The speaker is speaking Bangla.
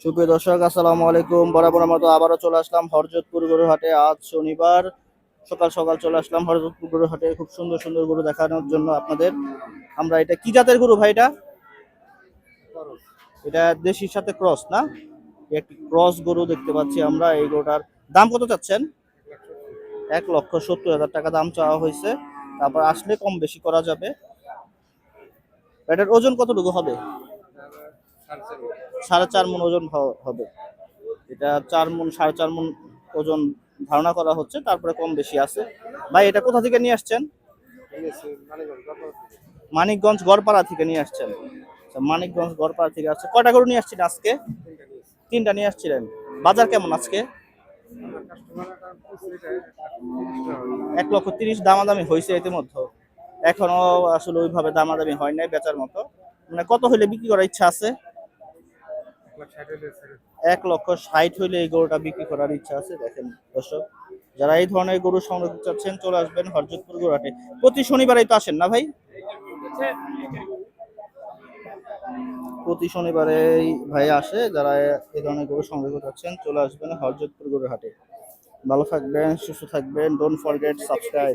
সুপ্রিয় দর্শক, আসসালামু আলাইকুম। বরাবর মতো আবারও চলে আসলাম হরজতপুর গরুহাটে। আজ শনিবার সকাল সকাল চলে আসলাম হরজতপুর গরুহাটে খুব সুন্দর সুন্দর গরু দেখানোর জন্য আপনাদের। আমরা এটা কি জাতের গরু ভাই? এটা দেশির সাথে ক্রস না? একটি ক্রস গরু দেখতে পাচ্ছি আমরা। এই গরুটার দাম কত চাচ্ছেন? 1,70,000 টাকা দাম চাওয়া হয়েছে। তারপর আসলে কম বেশি করা যাবে। এটার ওজন কতটুকু হবে? 4.5 মণ ওজন হবে। এটা 4 মণ 4.5 মণ ওজন ধারণা করা হচ্ছে, তারপরে কম বেশি আছে। ভাই এটা কোথা থেকে নিয়ে আসছেন? মানিকগঞ্জ গড়পাড়া থেকে নিয়ে আসছেন। আচ্ছা, মানিকগঞ্জ গড়পাড়া থেকে আসছে। কয়টা গরু নিয়ে আসছেন আজকে? 3টা নিয়ে আসছিলেন। বাজার কেমন আজকে? 1,30,000 দামাদামি হয়েছে ইতিমধ্যে? এখনো আসলে ওইভাবে দামাদামি হয় নাই বেচার মতো। মানে কত হইলে বিক্রি করার ইচ্ছা আছে? 1,60,000 হইলে এই গরুটা বিক্রি করার ইচ্ছা আছে। দেখেন দর্শক, যারা এই ধরনের গরু সংগ্রহ করতে চাচ্ছেন চলে আসবেন হরজতপুর গরুহাটে। প্রতি শনিবারেই তো আসেন না ভাই? প্রতি শনিবারেই ভাই আসে। যারা এই ধরনের গরু সংগ্রহ করতে চাচ্ছেন চলে আসবেন হরজতপুর গরুহাটে। ভালো থাকবেন, সুস্থ থাকবেন। Don't forget subscribe.